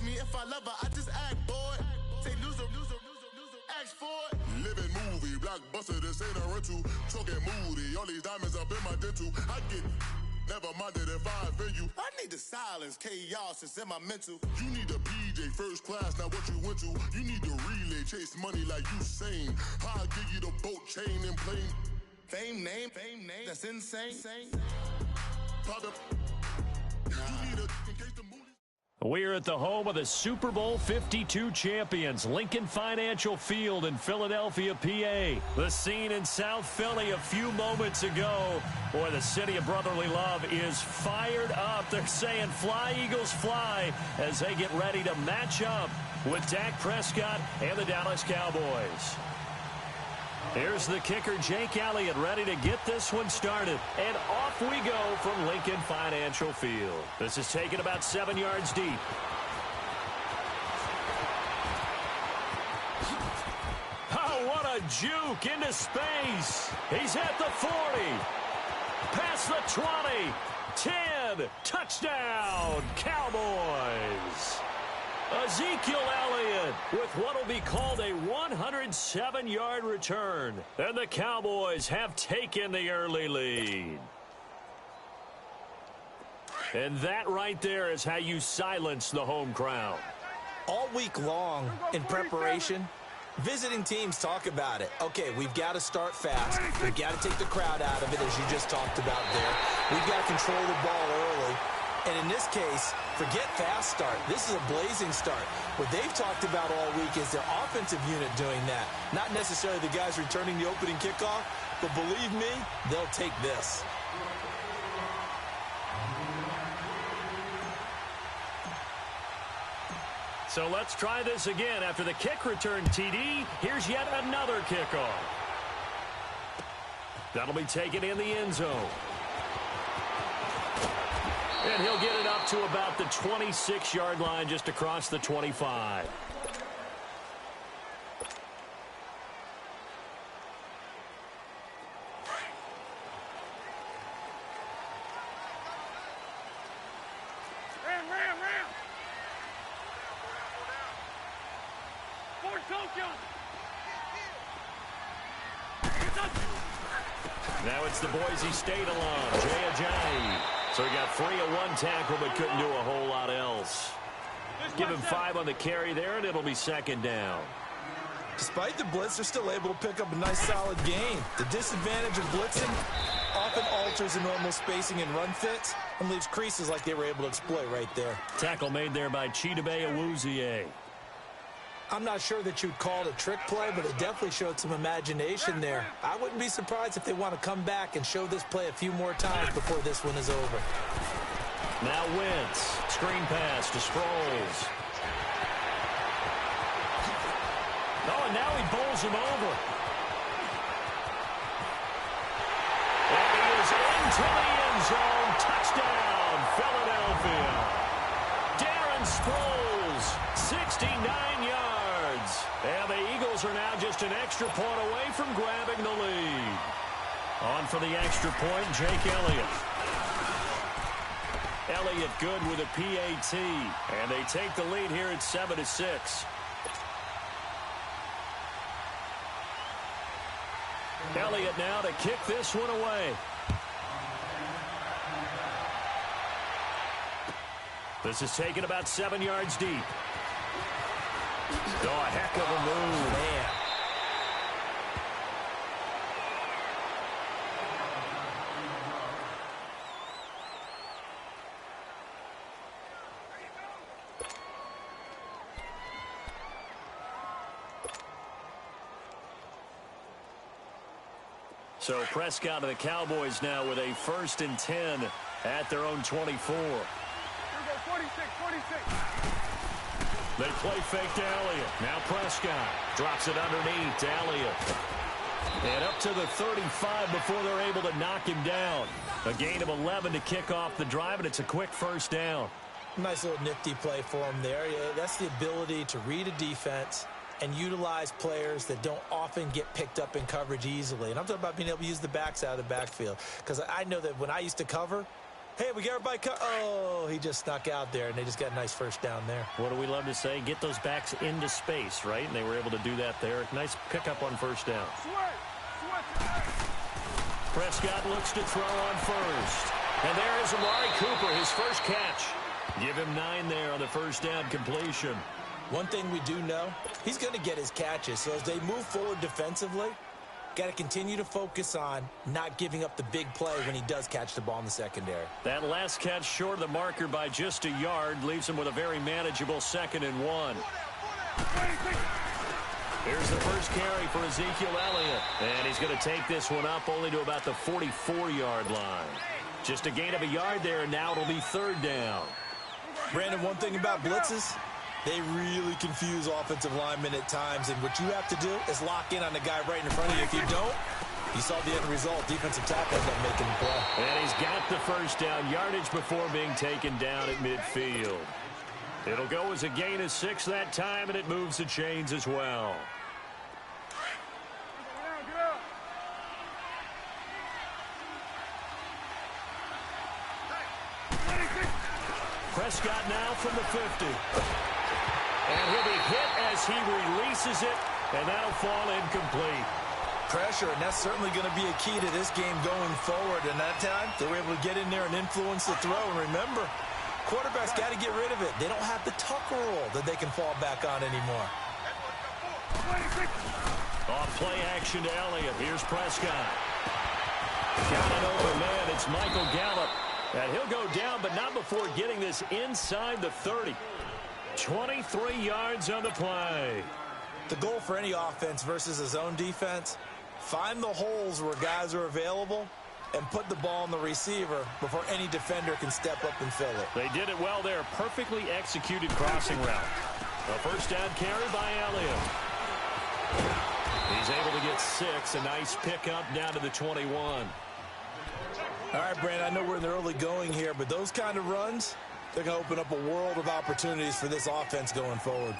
me if I love her, I just act bored. Say loser, ask for it. Living movie, blockbuster, this ain't a rental. Talking moody, all these diamonds up in my dental. I get never minded if I offend you. I need the silence, chaos is in my mental. You need a PJ first class, not what you went to. You need the relay, chase money like you sane. I'll give you the boat chain and plane. Fame name, that's insane. Pop up. You need a in case the movie. We're at the home of the Super Bowl 52 champions, Lincoln Financial Field in Philadelphia, PA. The scene in South Philly a few moments ago. Boy, the city of brotherly love is fired up. They're saying fly, Eagles, fly, as they get ready to match up with Dak Prescott and the Dallas Cowboys. Here's the kicker, Jake Elliott, ready to get this one started. And off we go from Lincoln Financial Field. This is taken about 7 yards deep. Oh, what a juke into space. He's at the 40. Past the 20. 10. Touchdown, Cowboys. Ezekiel Elliott with what will be called a 107-yard return. And the Cowboys have taken the early lead. And that right there is how you silence the home crowd. All week long in preparation, visiting teams talk about it. Okay, we've got to start fast. We've got to take the crowd out of it, as you just talked about there. We've got to control the ball early. And in this case, forget fast start. This is a blazing start. What they've talked about all week is their offensive unit doing that. Not necessarily the guys returning the opening kickoff, but believe me, they'll take this. So let's try this again. After the kick return TD, here's yet another kickoff. That'll be taken in the end zone. And he'll get it up to about the 26-yard line, just across the 25. Now it's the Boise State alum, Jay Ajayi. So he got free of one tackle but couldn't do a whole lot else. Give him 5 on the carry there, and it'll be second down. Despite the blitz, they're still able to pick up a nice, solid gain. The disadvantage of blitzing often alters the normal spacing and run fits and leaves creases like they were able to exploit right there. Tackle made there by Chidobe Awuzie. I'm not sure that you'd call it a trick play, but it definitely showed some imagination there. I wouldn't be surprised if they want to come back and show this play a few more times before this one is over. Now Wentz. Screen pass to Sproles. Oh, and now he bowls him over. And he is into the end zone. Touchdown, Philadelphia. Darren Sproles, 69 yards. And the Eagles are now just an extra point away from grabbing the lead. On for the extra point, Jake Elliott. Elliott good with a PAT. And they take the lead here at 7-6. Elliott now to kick this one away. This is taken about 7 yards deep. Oh, a heck of a move. Man. So Prescott and the Cowboys now with a 1st and 10 at their own 24. 46. They play fake to Elliott. Now Prescott drops it underneath to Elliott. And up to the 35 before they're able to knock him down. A gain of 11 to kick off the drive, and it's a quick 1st down. Nice little nifty play for him there. Yeah, that's the ability to read a defense and utilize players that don't often get picked up in coverage easily. And I'm talking about being able to use the backs out of the backfield. Because I know that when I used to cover, Hey, we got everybody oh, he just snuck out there, and they just got a nice first down there. What do we love to say? Get those backs into space, right? And they were able to do that there. Nice pickup on first down. Prescott looks to throw on first. And there is Amari Cooper, his first catch. Give him 9 there on the first down completion. One thing we do know, he's going to get his catches. So as they move forward defensively, got to continue to focus on not giving up the big play when he does catch the ball in the secondary. That last catch short of the marker by just a yard leaves him with a very manageable 2nd and 1. Here's the first carry for Ezekiel Elliott. And he's going to take this one up only to about the 44-yard line. Just a gain of a yard there, and now it'll be 3rd down. Brandon, one thing about blitzes, they really confuse offensive linemen at times, and what you have to do is lock in on the guy right in front of you. If you don't, you saw the end result. Defensive tackle ends up making the play. And he's got the first down, yardage before being taken down at midfield. It'll go as a gain of 6 that time, and it moves the chains as well. Prescott now from the 50. And he'll be hit as he releases it, and that'll fall incomplete. Pressure, and that's certainly going to be a key to this game going forward. And that time, they were able to get in there and influence the throw. And remember, quarterbacks got to get rid of it. They don't have the Tucker rule that they can fall back on anymore. Off play action to Elliott. Here's Prescott. Got it over man. It's Michael Gallup. And he'll go down, but not before getting this inside the 30. 23 yards on the play. The goal for any offense versus a zone defense, find the holes where guys are available and put the ball on the receiver before any defender can step up and fill it. They did it well there. Perfectly executed crossing route. A first down carry by Elliott. He's able to get 6. A nice pickup down to the 21. All right, Brandon, I know we're in the early going here, but those kind of runs, they're going to open up a world of opportunities for this offense going forward.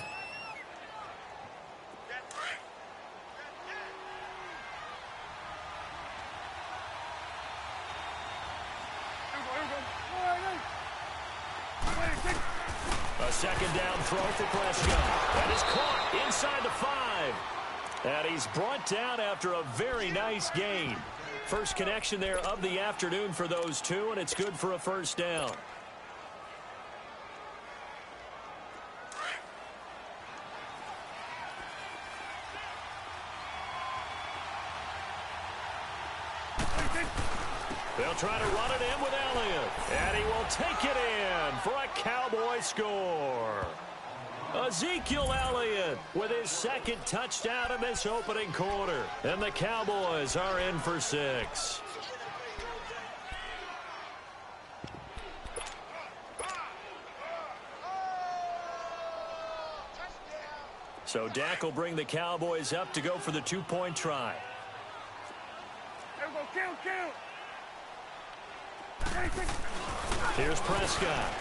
A second down throw for Prescott. That is caught inside the 5. And he's brought down after a very nice gain. First connection there of the afternoon for those two, and it's good for a first down. They'll try to run it in with Elliott, and he will take it in for a Cowboy score. Ezekiel Elliott with his 2nd touchdown in this opening quarter. And the Cowboys are in for 6. So Dak will bring the Cowboys up to go for the 2-point try. Here's Prescott.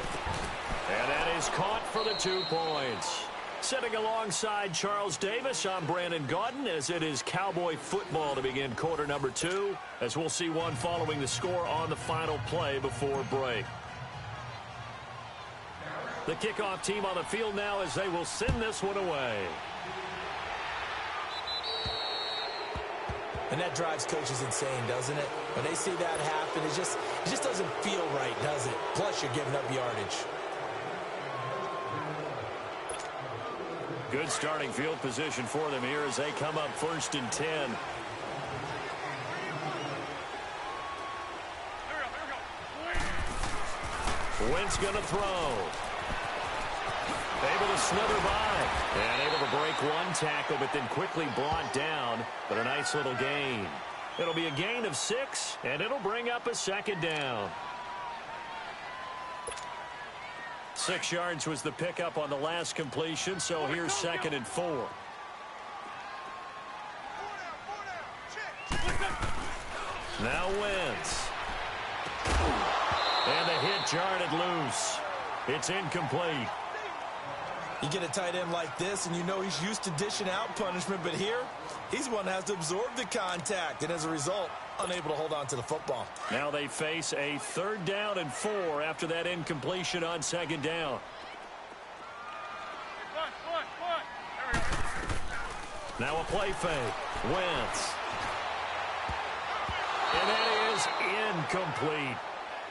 And that is caught for the 2 points. Sitting alongside Charles Davis, I'm Brandon Gaudin, as it is Cowboy football to begin quarter number 2, as we'll see one following the score on the final play before break. The kickoff team on the field now as they will send this one away. And that drives coaches insane, doesn't it? When they see that happen, it just doesn't feel right, does it? Plus, you're giving up yardage. Good starting field position for them here as they come up 1st and 10. Wentz going to throw. Able to slither by. And able to break one tackle, but then quickly brought down. But a nice little gain. It'll be a gain of 6, and it'll bring up a 2nd down. 6 yards was the pickup on the last completion, so here's 2nd and 4. Now Wentz. And the hit jarred it loose. It's incomplete. You get a tight end like this, and you know he's used to dishing out punishment, but here, he's one that has to absorb the contact, and as a result, unable to hold on to the football. Now they face a 3rd down and 4 after that incompletion on 2nd down. Now a play fake. Wentz. And that is incomplete.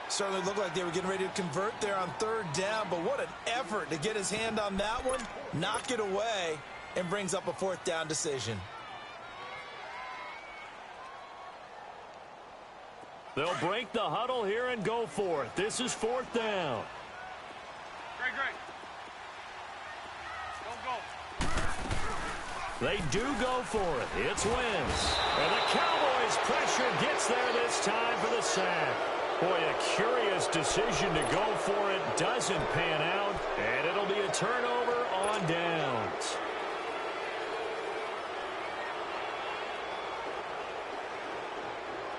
Certainly looked like they were getting ready to convert there on 3rd down, but what an effort to get his hand on that one, knock it away, and brings up a 4th down decision. They'll break the huddle here and go for it. This is 4th down. Great. Don't go. They do go for it. It's Wentz. And the Cowboys' pressure gets there this time for the sack. Boy, a curious decision to go for it. Doesn't pan out. And it'll be a turnover on downs.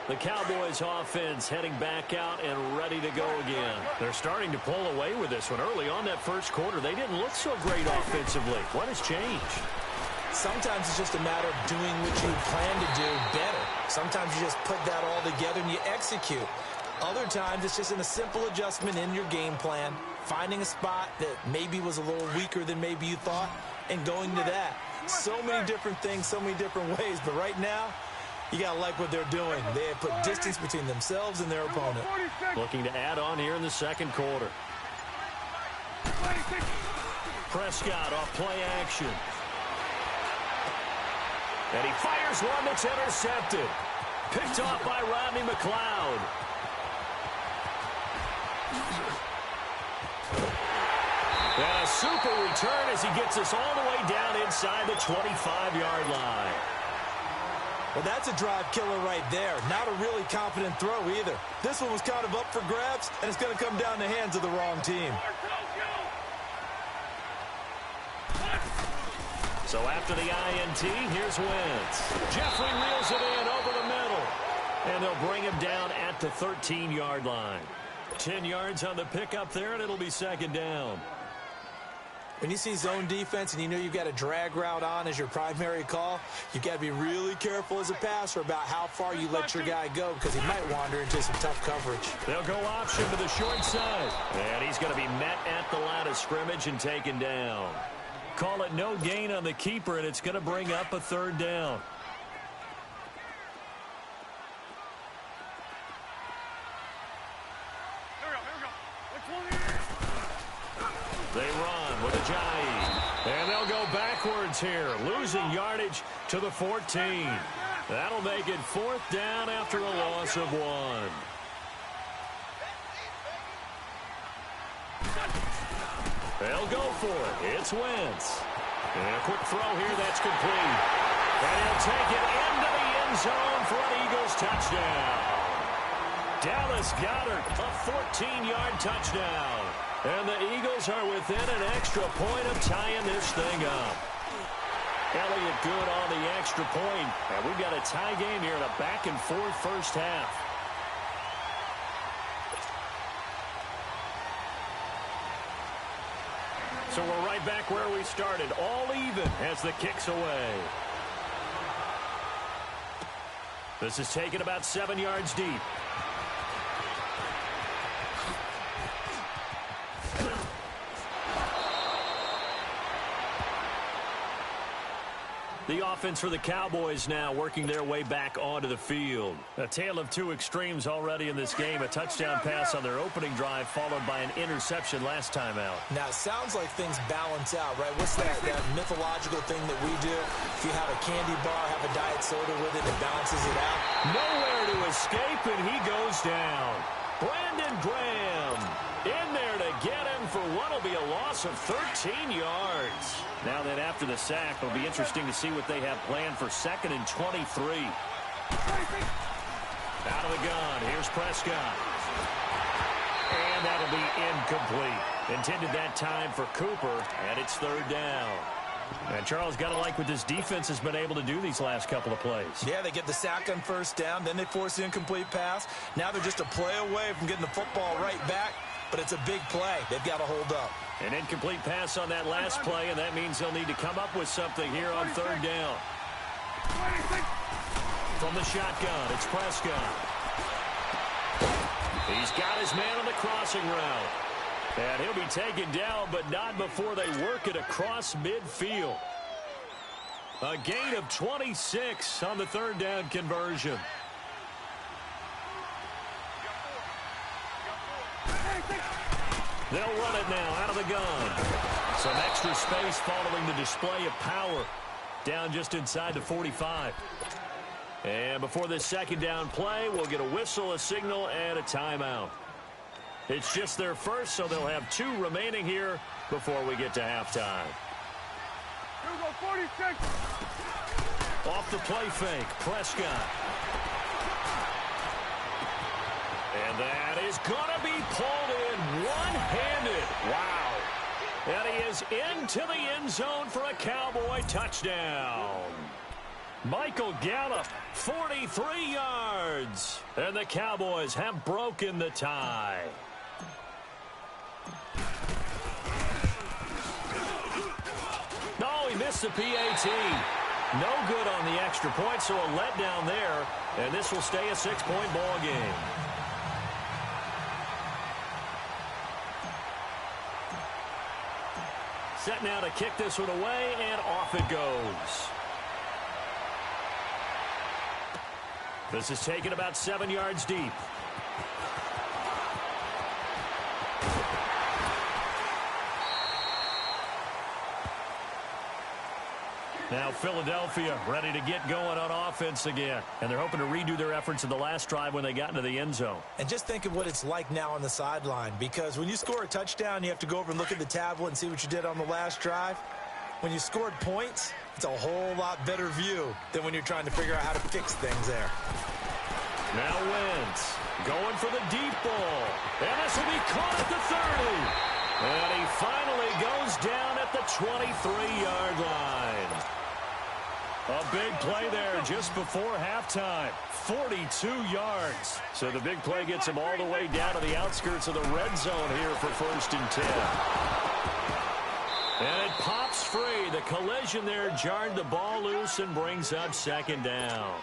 The Cowboys offense heading back out and ready to go again. They're starting to pull away with this one. Early on that first quarter, they didn't look so great offensively. What has changed? Sometimes it's just a matter of doing what you plan to do better. Sometimes you just put that all together and you execute. Other times it's just in a simple adjustment in your game plan, finding a spot that maybe was a little weaker than maybe you thought, and going to that. So many different things, so many different ways, but right now, you got to like what they're doing. They have put distance between themselves and their opponent. Looking to add on here in the second quarter. Prescott off play action. And he fires one that's intercepted. Picked off by Rodney McLeod. And a super return as he gets us all the way down inside the 25-yard line. Well, that's a drive killer right there. Not a really confident throw either. This one was kind of up for grabs, and it's going to come down the hands of the wrong team. So after the INT, here's Wentz. Jeffrey reels it in over the middle. And they'll bring him down at the 13-yard line. 10 yards on the pickup there, and it'll be 2nd down. When you see zone defense and you know you've got a drag route on as your primary call, you've got to be really careful as a passer about how far you let your guy go because he might wander into some tough coverage. They'll go option to the short side. And he's going to be met at the line of scrimmage and taken down. Call it no gain on the keeper, and it's going to bring up a 3rd down. They run with Ajayi. And they'll go backwards here, losing yardage to the 14. That'll make it 4th down after a loss of 1. They'll go for it. It's Wentz. And a quick throw here that's complete. And he'll take it into the end zone for an Eagles touchdown. Dallas Goedert, a 14-yard touchdown. And the Eagles are within an extra point of tying this thing up. Elliott good on the extra point. And we've got a tie game here in a back-and-forth first half. So we're right back where we started. All even as the kick's away. This is taken about 7 yards deep. The offense for the Cowboys now working their way back onto the field. A tale of two extremes already in this game. A touchdown pass on their opening drive followed by an interception last time out. Now, it sounds like things balance out, right? What's that mythological thing that we do? If you have a candy bar, have a diet soda with it, it balances it out. Nowhere to escape, and he goes down. Brandon Graham in there to get him for what will be a loss of 13 yards. Now then, after the sack, it'll be interesting to see what they have planned for 2nd and 23. Out of the gun, here's Prescott. And that'll be incomplete. Intended that time for Cooper, and it's 3rd down. And Charles, got to like what this defense has been able to do these last couple of plays. Yeah, they get the sack on 1st down, then they force the incomplete pass. Now they're just a play away from getting the football right back, but it's a big play. They've got to hold up. An incomplete pass on that last play, and that means they'll need to come up with something here on 3rd down. From the shotgun, it's Prescott. He's got his man on the crossing route. And he'll be taken down, but not before they work it across midfield. A gain of 26 on the third down conversion. They'll run it now out of the gun. Some extra space following the display of power. Down just inside the 45. And before this second down play, we'll get a whistle, a signal, and a timeout. It's just their first, so they'll have 2 remaining here before we get to halftime. Here we go, 46. Off the play fake, Prescott. And that is going to be pulled in one-handed. Wow. And he is into the end zone for a Cowboy touchdown. Michael Gallup, 43 yards. And the Cowboys have broken the tie. No, he missed the PAT. No good on the extra point, so a letdown there. And this will stay a 6-point ball game. Set now to kick this one away, and off it goes. This is taken about 7 yards deep. Now Philadelphia ready to get going on offense again. And they're hoping to redo their efforts in the last drive when they got into the end zone. And just think of what it's like now on the sideline, because when you score a touchdown, you have to go over and look at the tablet and see what you did on the last drive. When you scored points, it's a whole lot better view than when you're trying to figure out how to fix things there. Now Wentz going for the deep ball. And this will be caught at the 30. And he finally goes down at the 23-yard line. A big play there just before halftime. 42 yards. So the big play gets him all the way down to the outskirts of the red zone here for 1st and 10. And it pops free. The collision there jarred the ball loose and brings up 2nd down.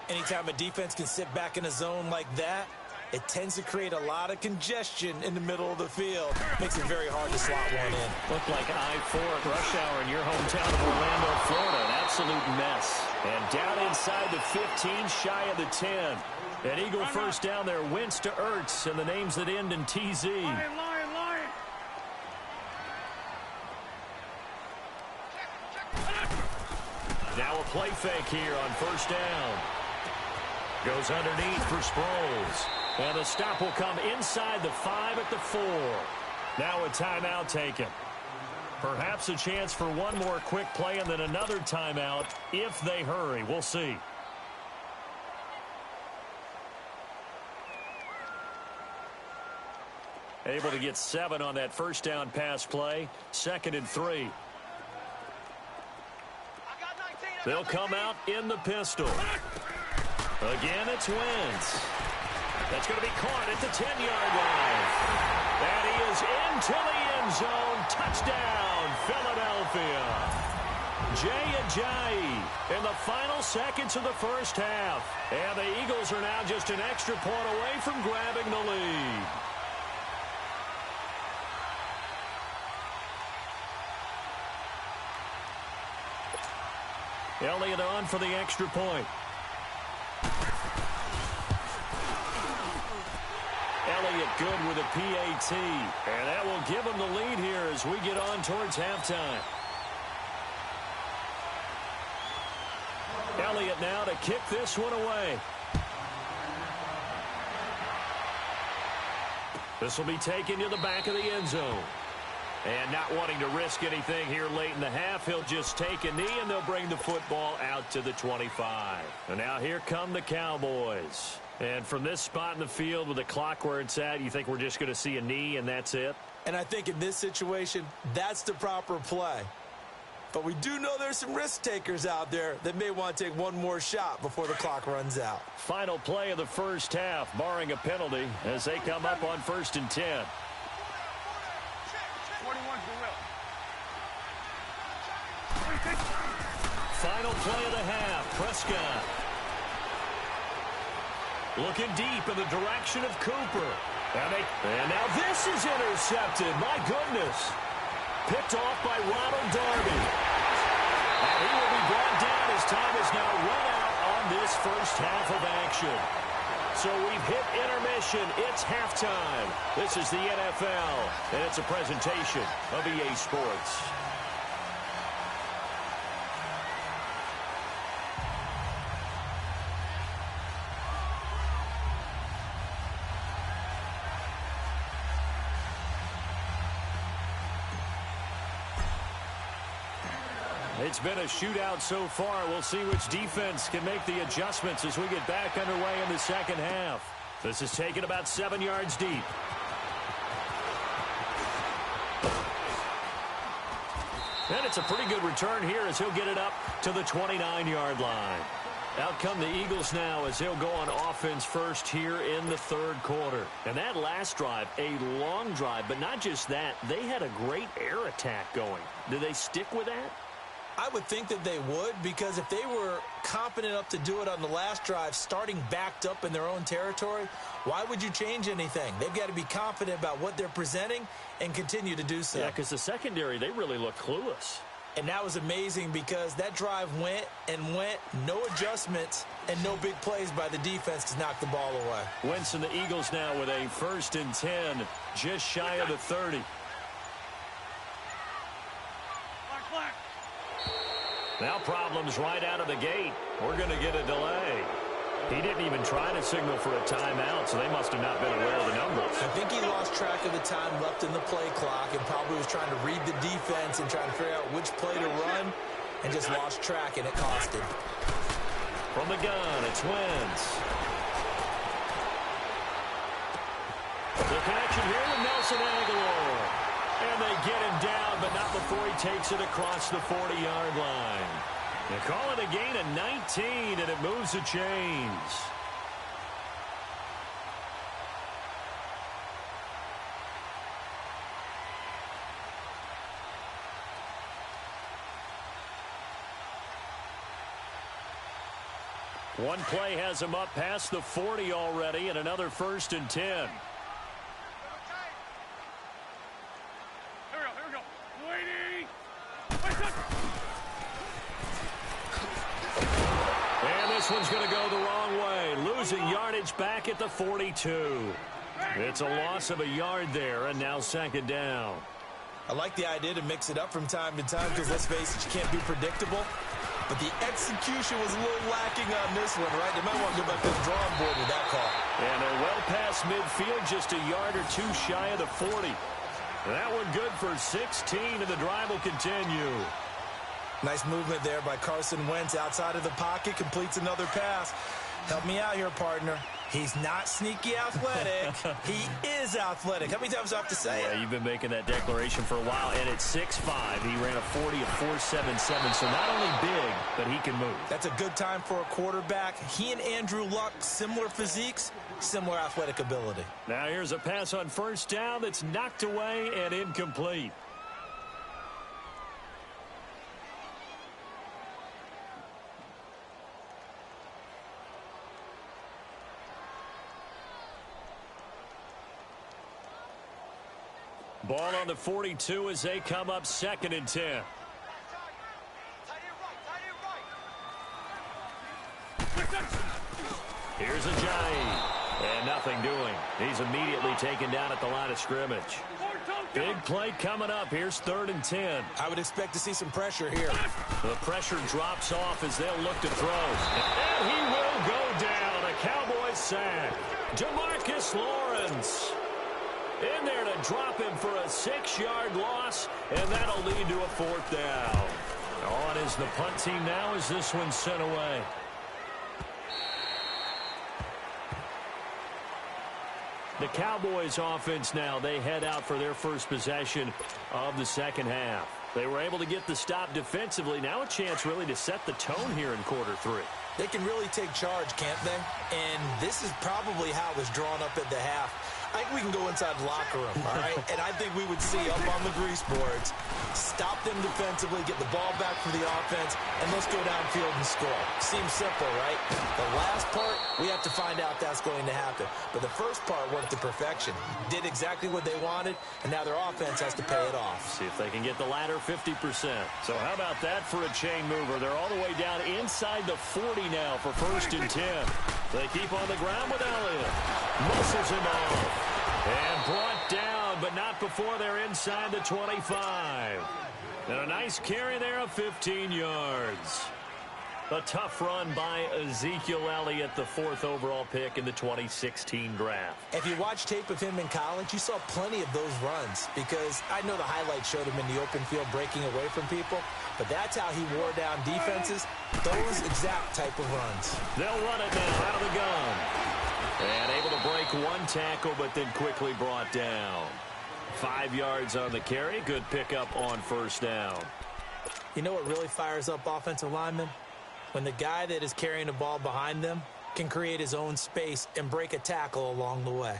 Anytime a defense can sit back in a zone like that, it tends to create a lot of congestion in the middle of the field. Makes it very hard to slot one in. Looked like I-4 at rush hour in your hometown of Orlando, Florida. An absolute mess. And down inside the 15, shy of the 10. An Eagle first down there. Wentz to Ertz, and the names that end in TZ. Lion. Now a play fake here on 1st down. Goes underneath for Sproles. And the stop will come inside the 5 at the 4. Now a timeout taken. Perhaps a chance for one more quick play and then another timeout if they hurry. We'll see. Able to get 7 on that 1st down pass play. 2nd and 3. They'll come out in the pistol. Again, it's Wentz. That's going to be caught at the 10-yard line. And he is into the end zone. Touchdown, Philadelphia. Jay Ajayi in the final seconds of the 1st half. And the Eagles are now just an extra point away from grabbing the lead. Elliott on for the extra point. Elliott good with a PAT. And that will give him the lead here as we get on towards halftime. Elliott now to kick this one away. This will be taken to the back of the end zone. And not wanting to risk anything here late in the half, he'll just take a knee, and they'll bring the football out to the 25. And now here come the Cowboys. And from this spot in the field with the clock where it's at, you think we're just going to see a knee and that's it? And I think in this situation, that's the proper play. But we do know there's some risk takers out there that may want to take one more shot before the clock runs out. Final play of the 1st half, barring a penalty, as they come up on 1st and 10. 21's the will. Final play of the half. Prescott Looking deep in the direction of Cooper. And now this is intercepted. My goodness. Picked off by Ronald Darby. And he will be brought down as time is now run out on this first half of action. So we've hit intermission. It's halftime. This is the NFL, and it's a presentation of EA Sports. It's been a shootout so far. We'll see which defense can make the adjustments as we get back underway in the second half. This is taken about 7 yards deep. And it's a pretty good return here as he'll get it up to the 29-yard line. Out come the Eagles now as they'll go on offense first here in the third quarter. And that last drive, a long drive, but not just that. They had a great air attack going. Do they stick with that? I would think that they would, because if they were confident enough to do it on the last drive, starting backed up in their own territory, why would you change anything? They've got to be confident about what they're presenting and continue to do so. Yeah, because the secondary, they really look clueless. And that was amazing because that drive went and went, no adjustments, and no big plays by the defense to knock the ball away. Wentz and the Eagles now with a 1st and 10, just shy of the 30. Now problems right out of the gate. We're going to get a delay. He didn't even try to signal for a timeout, so they must have not been aware of the numbers. I think he lost track of the time left in the play clock and probably was trying to read the defense and trying to figure out which play to run and just lost track, and it cost him. From the gun, it's Wentz. The connection here with Nelson Aguilar. And they get him down, but not before he takes it across the 40-yard line. They call it a gain of 19, and it moves the chains. One play has him up past the 40 already, and another 1st and 10. This one's going to go the wrong way, losing yardage back at the 42. It's a loss of a yard there, and now 2nd down. I like the idea to mix it up from time to time because, let's face it, you can't be predictable. But the execution was a little lacking on this one, right? They might want to go back to the drawing board with that call. And they're well past midfield, just a yard or two shy of the 40. That one good for 16, and the drive will continue. Nice movement there by Carson Wentz outside of the pocket, completes another pass. Help me out here, partner. He's not sneaky athletic. He is athletic. How many times do I have to say it? You've been making that declaration for a while, and at 6'5", he ran a 40 of 4.77, so not only big, but he can move. That's a good time for a quarterback. He and Andrew Luck, similar physiques, similar athletic ability. Now here's a pass on 1st down that's knocked away and incomplete. Ball on the 42 as they come up 2nd and 10. Here's Ajayi. And nothing doing. He's immediately taken down at the line of scrimmage. Big play coming up. Here's 3rd and 10. I would expect to see some pressure here. The pressure drops off as they'll look to throw. And he will go down. A Cowboys sack. DeMarcus Lawrence in there to drop him for a 6-yard loss, and that'll lead to a 4th down. On is the punt team now as this one's sent away. The Cowboys offense now, they head out for their first possession of the second half. They were able to get the stop defensively. Now a chance really to set the tone here in quarter 3. They can really take charge, can't they? And this is probably how it was drawn up at the half. I think we can go inside the locker room, all right? And I think we would see up on the grease boards, stop them defensively, get the ball back for the offense, and let's go downfield and score. Seems simple, right? The last part, we have to find out that's going to happen. But the first part worked to perfection. Did exactly what they wanted, and now their offense has to pay it off. See if they can get the latter 50%. So how about that for a chain mover? They're all the way down inside the 40 now for 1st and 10. They keep on the ground with Elliott. Muscles him off. And brought down, but not before they're inside the 25. And a nice carry there of 15 yards. A tough run by Ezekiel Elliott, the 4th overall pick in the 2016 draft. If you watch tape of him in college, you saw plenty of those runs because I know the highlights showed him in the open field breaking away from people, but that's how he wore down defenses, those exact type of runs. They'll run it now out of the gun. And able to break one tackle, but then quickly brought down. 5 yards on the carry. Good pickup on 1st down. You know what really fires up offensive linemen? When the guy that is carrying the ball behind them can create his own space and break a tackle along the way.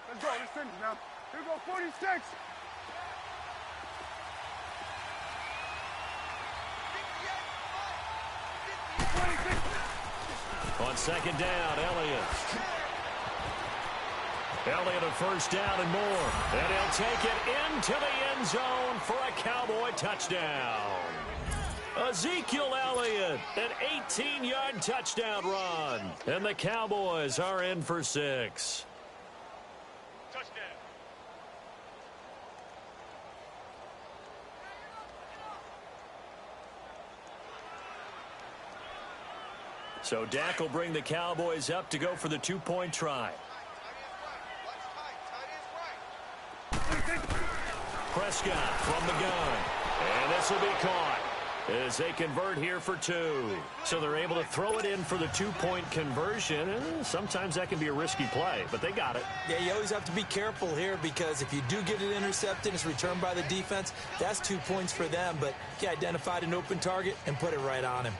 Let's go. Let's finish now. Here we go. 46. On 2nd down, Elliott. Elliott a 1st down and more. And he'll take it into the end zone for a Cowboy touchdown. Ezekiel Elliott, an 18-yard touchdown run. And the Cowboys are in for 6. Touchdown. So Dak will bring the Cowboys up to go for the 2-point try. Prescott from the gun. And this will be caught as they convert here for 2. So they're able to throw it in for the 2-point conversion. Sometimes that can be a risky play, but they got it. Yeah, you always have to be careful here because if you do get it intercepted, it's returned by the defense, that's 2 points for them. But he identified an open target and put it right on him.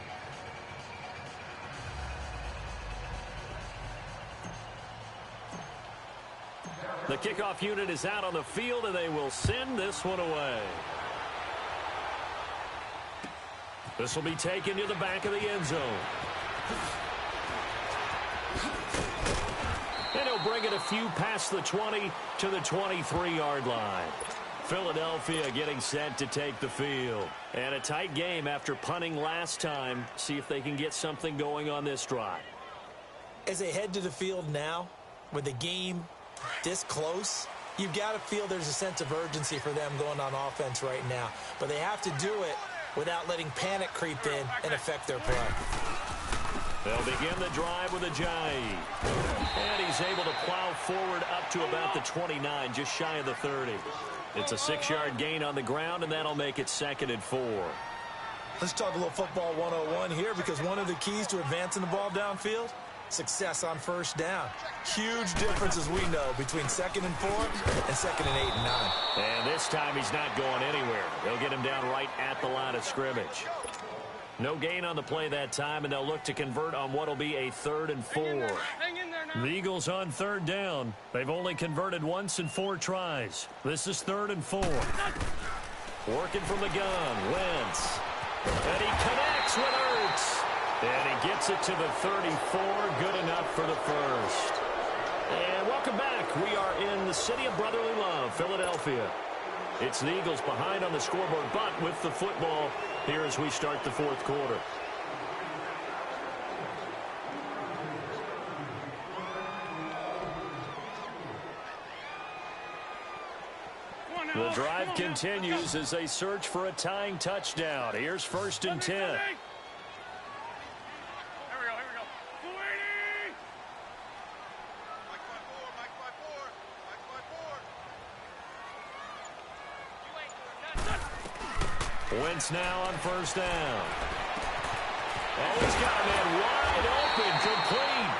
The kickoff unit is out on the field, and they will send this one away. This will be taken to the back of the end zone. And he'll bring it a few past the 20 to the 23-yard line. Philadelphia getting set to take the field. And a tight game after punting last time. See if they can get something going on this drive. As they head to the field now, with the game this close, you've got to feel there's a sense of urgency for them going on offense right now. But they have to do it without letting panic creep in and affect their play. They'll begin the drive with Ajayi. And he's able to plow forward up to about the 29, just shy of the 30. It's a 6-yard gain on the ground, and that'll make it 2nd and 4. Let's talk a little football 101 here because one of the keys to advancing the ball downfield, success on 1st down. Huge difference, as we know, between 2nd and 4 and 2nd and 8 and 9. And this time he's not going anywhere. They'll get him down right at the line of scrimmage. No gain on the play that time, and they'll look to convert on what will be a 3rd and 4. Hang in there now. The Eagles on 3rd down. They've only converted once in 4 tries. This is 3rd and 4. Working from the gun, Wentz. And he connects with Ertz. And he gets it to the 34. Good enough for the 1st. And welcome back. We are in the city of brotherly love, Philadelphia. It's the Eagles behind on the scoreboard, but with the football here as we start the 4th quarter. The drive continues as they search for a tying touchdown. Here's 1st and 10. Here we go. 280. Wentz now on 1st down. Oh, he's got a man wide open, complete.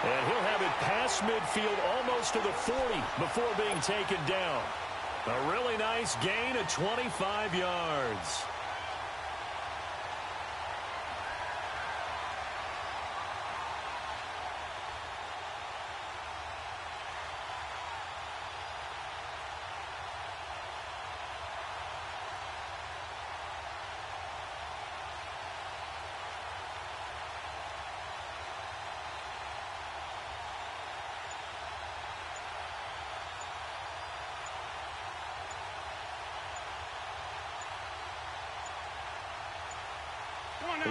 And he'll have it past midfield almost to the 40 before being taken down. A really nice gain of 25 yards.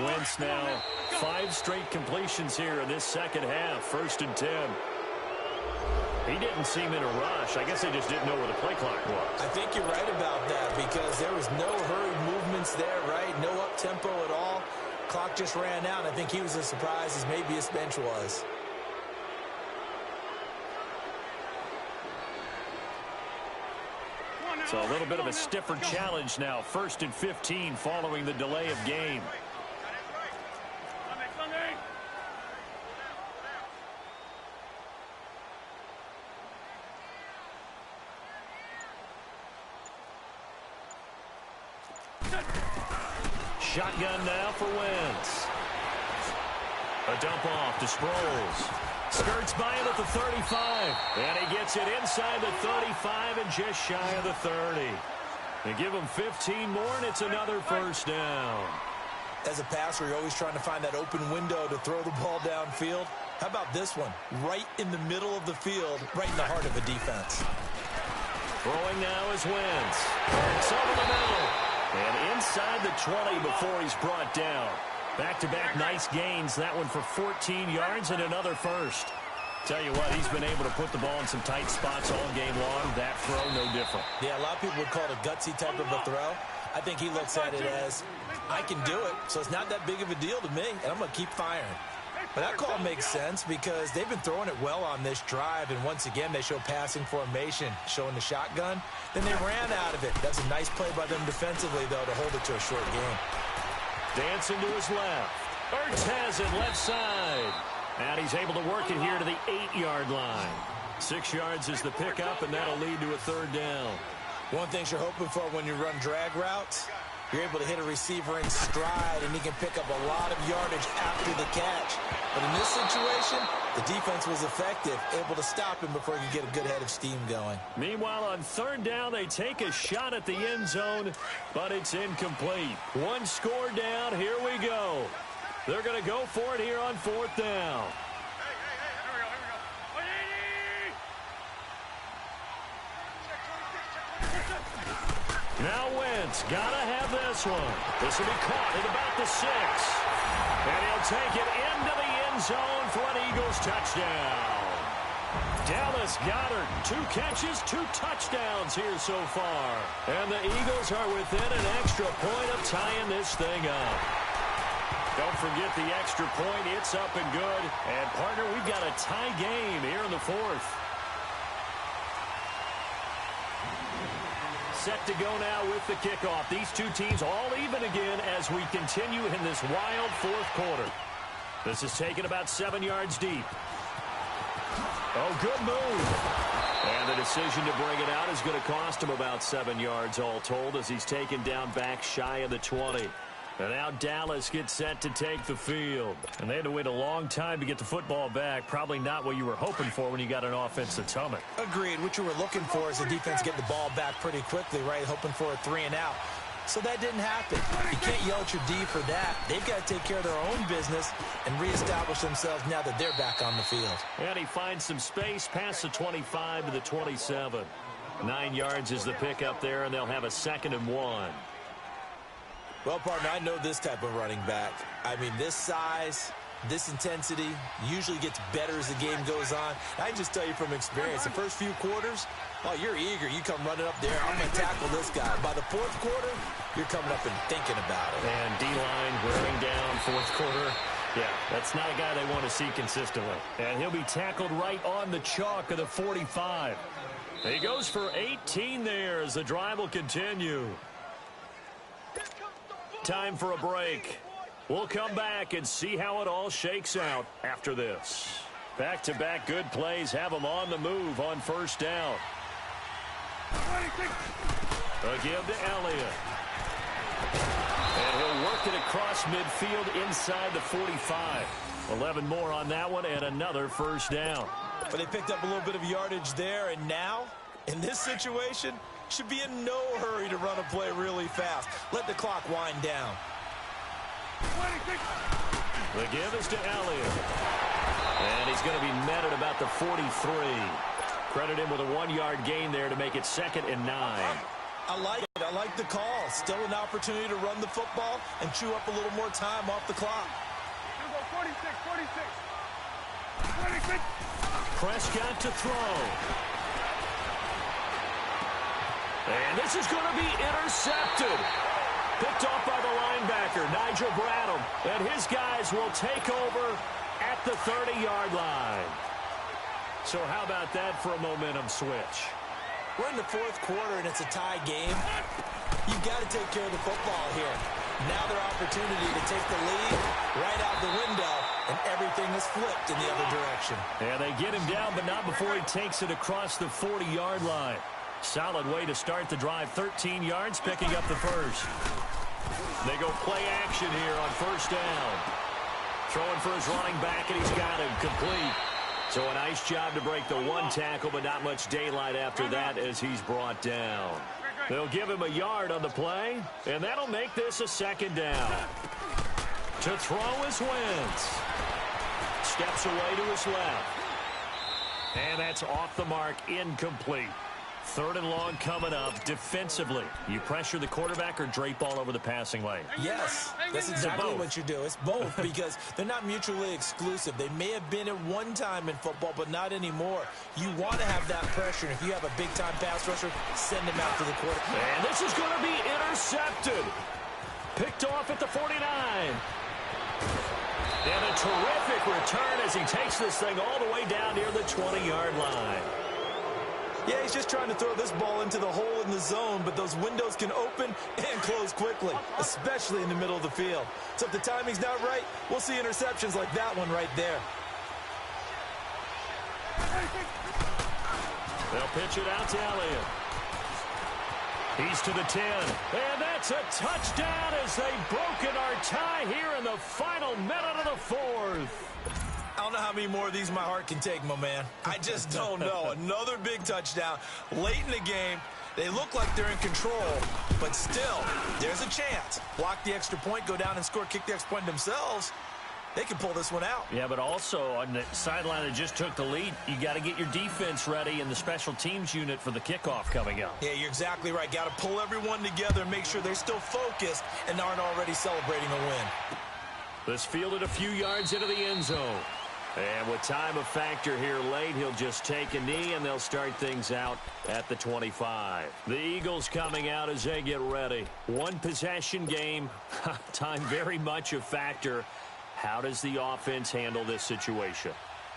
Wentz now 5 straight completions here in this second half. 1st and 10. He didn't seem in a rush. I guess they just didn't know where the play clock was. I think you're right about that because there was no hurried movements there, right? No up-tempo at all. Clock just ran out. I think he was as surprised as maybe his bench was. So a little bit of a stiffer challenge now. 1st and 15 following the delay of game. Shotgun now for Wentz. A dump off to Sproles. Skirts by him at the 35. And he gets it inside the 35 and just shy of the 30. They give him 15 more, and it's another 1st down. As a passer, you're always trying to find that open window to throw the ball downfield. How about this one? Right in the middle of the field, right in the heart of a defense. Throwing now is Wentz. It's over the middle. And inside the 20 before he's brought down. Back-to-back nice gains. That one for 14 yards and another 1st. Tell you what, he's been able to put the ball in some tight spots all game long. That throw, no different. Yeah, a lot of people would call it a gutsy type of a throw. I think he looks at it as, I can do it, so it's not that big of a deal to me, and I'm going to keep firing. But that call makes sense because they've been throwing it well on this drive, and once again, they show passing formation, showing the shotgun. Then they ran out of it. That's a nice play by them defensively, though, to hold it to a short game. Dancing to his left. Ertz has it left side. And he's able to work it here to the 8-yard line. 6 yards is the pickup, and that'll lead to a 3rd down. One thing you're hoping for when you run drag routes, you're able to hit a receiver in stride, and he can pick up a lot of yardage after the catch. But in this situation, the defense was effective, able to stop him before he could get a good head of steam going. Meanwhile, on 3rd down, they take a shot at the end zone, but it's incomplete. 1 score down. Here we go. They're going to go for it here on 4th down. Now Wentz, gotta have this one. This will be caught at about the 6. And he'll take it into the end zone for an Eagles touchdown. Dallas Goedert, 2 catches, 2 touchdowns here so far. And the Eagles are within an extra point of tying this thing up. Don't forget the extra point. It's up and good. And, partner, we've got a tie game here in the 4th. Set to go now with the kickoff. These two teams all even again as we continue in this wild 4th quarter. This is taken about 7 yards deep. Oh, good move. And the decision to bring it out is going to cost him about 7 yards all told as he's taken down back shy of the 20. And now Dallas gets set to take the field. And they had to wait a long time to get the football back. Probably not what you were hoping for when you got an offense that's humming. Agreed. What you were looking for is the defense getting the ball back pretty quickly, right? Hoping for a 3 and out. So that didn't happen. You can't yell at your D for that. They've got to take care of their own business and reestablish themselves now that they're back on the field. And he finds some space past the 25 to the 27. 9 yards is the pickup there, and they'll have a 2nd and 1. Well, partner, I know this type of running back. I mean, this size, this intensity usually gets better as the game goes on. I can just tell you from experience, the first few quarters, oh, you're eager. You come running up there. I'm going to tackle this guy. By the 4th quarter, you're coming up and thinking about it. And D-line wearing down 4th quarter. Yeah, that's not a guy they want to see consistently. And he'll be tackled right on the chalk of the 45. He goes for 18 there as the drive will continue. Time for a break. We'll come back and see how it all shakes out after this. Back-to-back good plays have them on the move on 1st down. A give to Elliott. And he'll work it across midfield inside the 45. 11 more on that one and another 1st down. But they picked up a little bit of yardage there, and now, in this situation, should be in no hurry to run a play really fast. Let the clock wind down. The give is to Elliott. And he's going to be met at about the 43. Credit him with a 1-yard gain there to make it 2nd and 9. I like it. I like the call. Still an opportunity to run the football and chew up a little more time off the clock. Here we go, 46. 26. Prescott to throw. And this is going to be intercepted. Picked off by the linebacker, Nigel Bradham. And his guys will take over at the 30-yard line. So how about that for a momentum switch? We're in the fourth quarter, and it's a tie game. You've got to take care of the football here. Now their opportunity to take the lead right out the window, and everything is flipped in the other direction. And they get him down, but not before he takes it across the 40-yard line. Solid way to start the drive. 13 yards, picking up the first. They go play action here on first down. Throwing for his running back, and he's got him complete. So a nice job to break the one tackle, but not much daylight after that as he's brought down. They'll give him a yard on the play, and that'll make this a second down. To throw is Wentz. Steps away to his left. And that's off the mark, incomplete. Third and long coming up defensively. You pressure the quarterback or drape all over the passing lane? Yes, that's exactly what you do. It's both because they're not mutually exclusive. They may have been at one time in football, but not anymore. You want to have that pressure. And if you have a big-time pass rusher, send him out to the quarterback. And this is going to be intercepted. Picked off at the 49. And a terrific return as he takes this thing all the way down near the 20-yard line. Yeah, he's just trying to throw this ball into the hole in the zone, but those windows can open and close quickly, especially in the middle of the field. So if the timing's not right, we'll see interceptions like that one right there. They'll pitch it out to Elliott. He's to the 10. And that's a touchdown as they've broken our tie here in the final minute of the fourth. I don't know how many more of these my heart can take, my man. I just don't know. Another big touchdown late in the game. They look like they're in control, but still, there's a chance. Block the extra point, go down and score, kick the extra point themselves. They can pull this one out. Yeah, but also on the sideline that just took the lead, you got to get your defense ready and the special teams unit for the kickoff coming up. Yeah, you're exactly right. Got to pull everyone together and make sure they're still focused and aren't already celebrating a win. This fielded a few yards into the end zone. And with time a factor here late, he'll just take a knee, and they'll start things out at the 25. The Eagles coming out as they get ready. One possession game, time very much a factor. How does the offense handle this situation?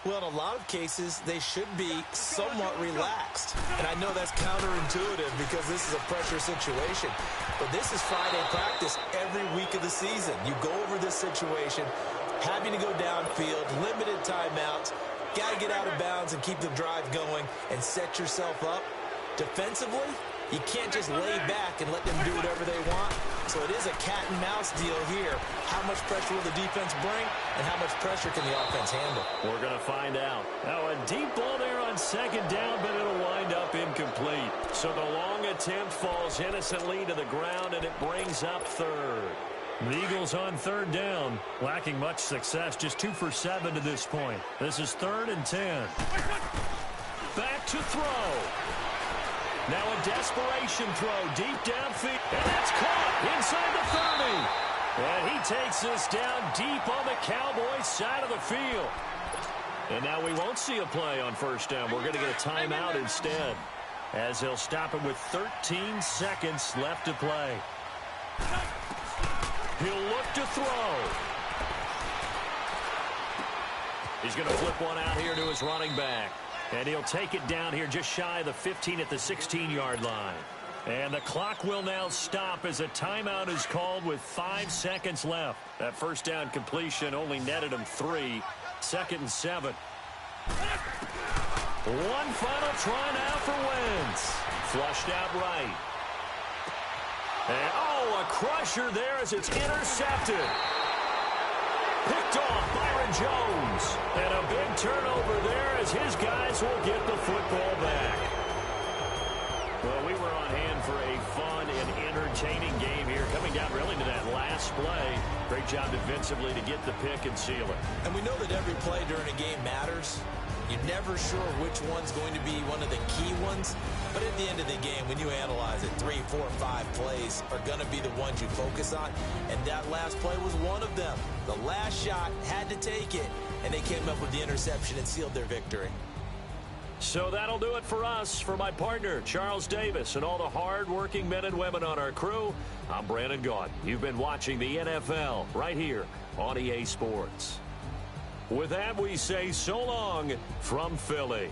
Well, in a lot of cases, they should be somewhat relaxed. And I know that's counterintuitive because this is a pressure situation. But this is Friday practice every week of the season. You go over this situation, having to go downfield, limited timeouts, got to get out of bounds and keep the drive going and set yourself up. Defensively, you can't just lay back and let them do whatever they want. So it is a cat-and-mouse deal here. How much pressure will the defense bring, and how much pressure can the offense handle? We're going to find out. Now, a deep ball there on second down, but it'll wind up incomplete. So the long attempt falls innocently to the ground, and it brings up third. The Eagles on third down, lacking much success, just 2 for 7 to this point. This is 3rd and 10. Back to throw. Now a desperation throw deep downfield, and that's caught inside the 30. And he takes this down deep on the Cowboys side of the field. And now we won't see a play on first down. We're going to get a timeout instead, as he'll stop it with 13 seconds left to play. He'll look to throw. He's going to flip one out here to his running back. And he'll take it down here just shy of the 15 at the 16-yard line. And the clock will now stop as a timeout is called with 5 seconds left. That first down completion only netted him 3. 2nd and 7. One final try now for Wentz. Flushed out right. And, a crusher there as it's intercepted. Picked off Byron Jones. And a big turnover there as his guys will get the football back. Well, we were on hand for a fun and entertaining game here. Coming down really to that last play. Great job defensively to get the pick and seal it. And we know that every play during a game matters. You never never sure which one's going to be one of the key ones. But at the end of the game, when you analyze it, 3, 4, 5 plays are going to be the ones you focus on. And that last play was one of them. The last shot had to take it, and they came up with the interception and sealed their victory. So that'll do it for us. For my partner, Charles Davis, and all the hard-working men and women on our crew, I'm Brandon Gaudin. You've been watching the NFL right here on EA Sports. With that, we say so long from Philly.